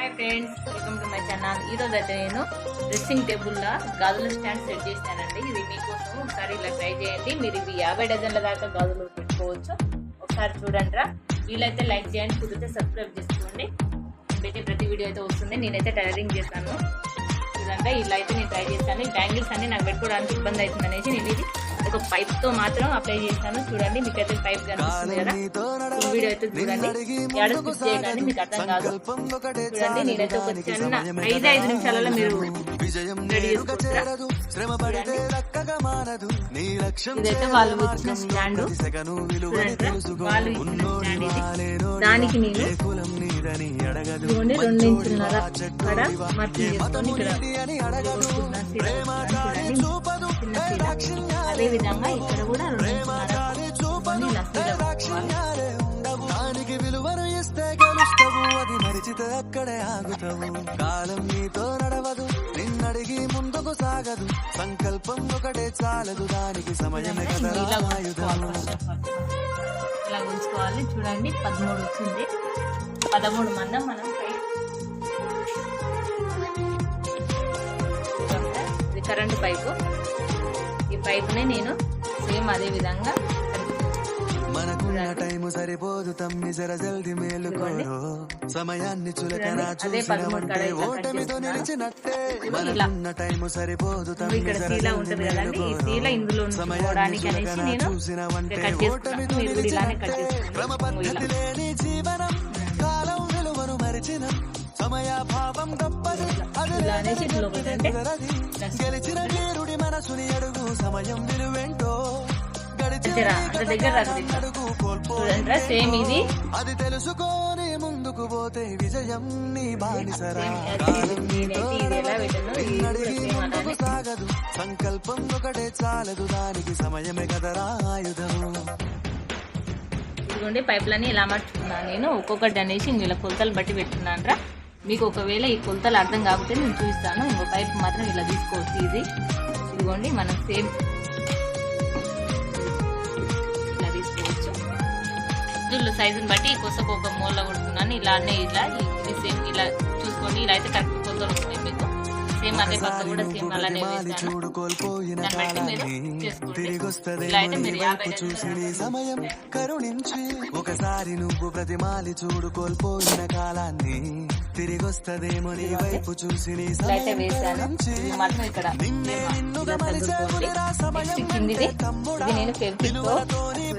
Hi friends, welcome to my channel. ఈరోజు అయితే నేను డ్రెస్సింగ్ టేబుల్లో గాజుల స్టాండ్ సెట్ చేశానండి. ఇది మీకోసం ఒకసారి ఇలా ట్రై చేయండి. మీరు ఇవి 50 డజన్ల దాకా గాజులు పెట్టుకోవచ్చు. ఒకసారి చూడండి రా. వీలైతే లైక్ చేయండి, కుదిరితే సబ్స్క్రైబ్ చేసుకోండి. పెట్టే ప్రతి వీడియో అయితే వస్తుంది. నేనైతే టైలరింగ్ చేశాను. చూడండి, ఇలా అయితే నేను ట్రై చేస్తాను. ఈ బ్యాంగిల్స్ అన్ని నాకు పెట్టుకోవడానికి ఇబ్బంది అవుతుంది అనేసి నేను ఇది ఒక పైప్ తో మాత్రం అప్లై చేస్తాను. చూడంండి, మీకు అయితే పైప్ కనిపిస్తుంది కదా. ఈ వీడియో అయితే చూడండి, ఎడ స్కిప్ చేయగానే మీకు అర్థం కాదు. చూడండి, నేనైతే ఒక చిన్న 5 నిమిషాలలో మీరు రెడీ చేసుకోవచ్చురా. ఇదైతే వాళ్ళు ఇచ్చిన స్టాండ్. చూడండి, వాళ్ళు ఇచ్చిన స్టాండ్ ఇది. దానికి నేను ఇదిగోండి 2 ఇంచున్నర ఇక్కడ మార్కింగ్ చేసుకొని ఇక్కడ చిన్న సీల. అదే విధంగా ఇక్కడ కూడా 2 ఇంచున్నర ఇలా సీల విలువను ఇస్తే గెలుస్తావు, అది మరిచితే అక్కడే ఆగుతావు. కాలం నీతో నడవదు, నిన్నడిగి ముందుకు సాగదు. సంకల్పం ఒకటే చాలదు, దానికి సమయమే కదా ఆయుధం. ఇలా ఉంచుకోవాలి. చూడండి, 13 వచ్చింది. 13 మందం మనం ఇది కరెంట్ పైపు. ఈ పైపునే నేను సేమ్ అదే విధంగా మనకున్న టైము సరిపోదు తమ్మి, జర జల్ది మేలుకోరో. సమయాన్ని చులకన చూసినవంటే ఓటమితో నిలిచినట్టే. మనకున్న టైము సరిపోదు తమ్మి, జర జల్ది మేలుకోరో. సమయాన్ని చులకన చూసినవంటే ఓటమితో నిలిచినట్టే. క్రమ పద్ధతి లేని జీవనం, కాలం విలువను మరిచిన సమయాభావం గొప్పది. గెలిచిన వీరుడి మనసుని అడుగు, సమయం విలువేంటో దగ్గర చూడండి. సేమ్ ఇది అది తెలుసుకొని ముందుకు పోతే విజయం నీ బానిసరా. సాగదు, సంకల్పం ఒకటే చాలదు, దానికి సమయమే కదరా ఆయుధము. ఇదిగోండి, పైపులని ఇలా అమర్చుకున్నాను నేను. ఒక్కొక్కటి అనేసి ఇలా కొలతలు బట్టి పెట్టుకున్నాను రా. మీకు ఒకవేళ ఈ కొలతలు అర్థం కాకపోతే నేను చూపిస్తాను. ఇంకో పైపు మాత్రం ఇలా తీసుకోవచ్చు. ఇది ఇదిగోండి, మనం సేమ్ ఇలా తీసుకోవచ్చు. ఇల్లు సైజుని బట్టి కొసకు ఒక మూల కొడుతున్నాను. ఇలానే ఇలా ఇది సేమ్ ఇలా చూసుకోండి. ఇలా అయితే కరెక్ట్ కొలతలు వస్తున్నాయి మీకు. సేమ్ అదే పక్క కూడా సేమ్ అలానే వేస్తాను. దాన్ని బట్టి మీరు చేసుకోండి. ఇలా అయితే మీరు 50 చూసి సమయం కరుణించి ఒకసారి నువ్వు ప్రతిమాలి చూడు, కోల్పోయిన కాలాన్ని తిరిగొస్తదేమో నీ వైపు చూసి నీ అయితే వేసాను. ఇది మాత్రం ఇక్కడ కిందిది ఇది నేను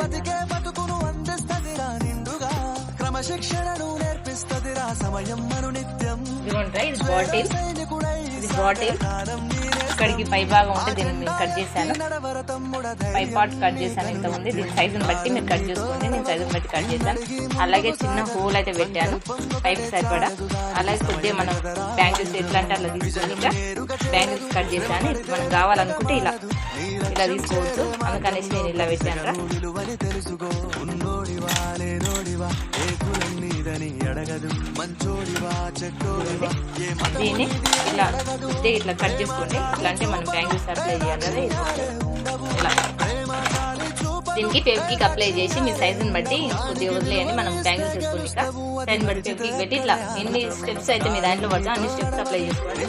బతికే బతుకును అందిస్తదిరా నిండుగా. క్రమశిక్షణను నేర్పిస్తదిరా సమయం మను నిత్యం. ఇదిగోండి, ఇది బాటిల్. ఇది బాటిల్. ఇక్కడికి పై భాగం ఉంటే దీన్ని నేను కట్ చేశాను. పై పార్ట్ కట్ చేశాను. ఇంత ఉంది. దీని సైజుని బట్టి మీరు కట్ చేసుకోండి. నేను సైజుని బట్టి కట్ చేశాను. అలాగే చిన్న హోల్ అయితే పెట్టాను పైప్ సరిపడా. అలాగే కొద్దిగా మనం బ్యాంగిల్స్ ఎట్లా అంటే అట్లా తీసుకొని ఇంకా బ్యాంగిల్స్ కట్ చేశాను. మనం కావాలనుకుంటే ఇలా ఇలా తీసుకోవచ్చు. అందుకనేసి నేను ఇలా పెట్టాను రా. దీన్ని ఇలా ఇట్లా కట్ చేసుకోండి. ఇట్లా అంటే మనం బ్యాంగిల్స్ అప్లై చేయాలి కదా. ఇలా దీనికి ఫెవిక్విక్ అప్లై చేసి మీ సైజుని బట్టి కొద్దిగా వదిలేయండి. మనం బ్యాంగిల్స్ వేసుకోండి. ఇక సైజుని బట్టి ఫెవిక్విక్ పెట్టి ఇట్లా ఎన్ని స్టెప్స్ అయితే మీ దాంట్లో పడతాం అన్ని స్టెప్స్ అప్లై చేసుకోండి.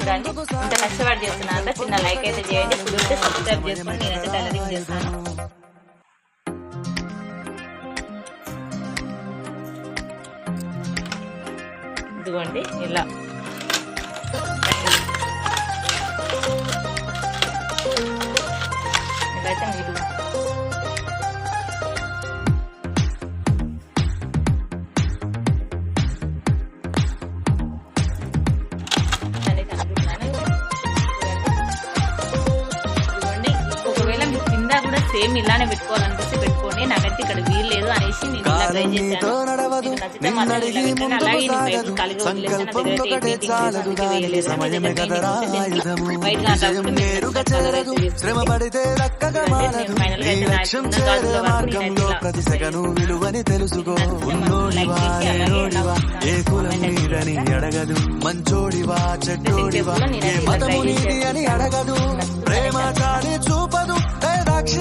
చూడండి, ఇంత కష్టపడి చేస్తున్నా. చిన్న లైక్ అయితే చేయండి, కుదిరితే సబ్స్క్రైబ్ చేసుకోండి. నేనైతే టైలరింగ్ చేస్తాను. ఇదిగోండి, ఇలా ఇదైతే మీరు ఒకవేళ మీ కింద కూడా సేమ్ ఇలానే పెట్టుకోవాలనిపిస్తే పెట్టుకోండి. నాకైతే ఇక్కడ వీలు లేదు అనేసి నేను ఇలా ట్రై చేశాను. ప్రతి సెకను విలువని తెలుసుకో. ఏ కులం నీదని అడగదు, మంచోడివా చెడ్డోడివా, ఏ మతము నీది అని అడగదు. ప్రేమ చాలి చూపదు,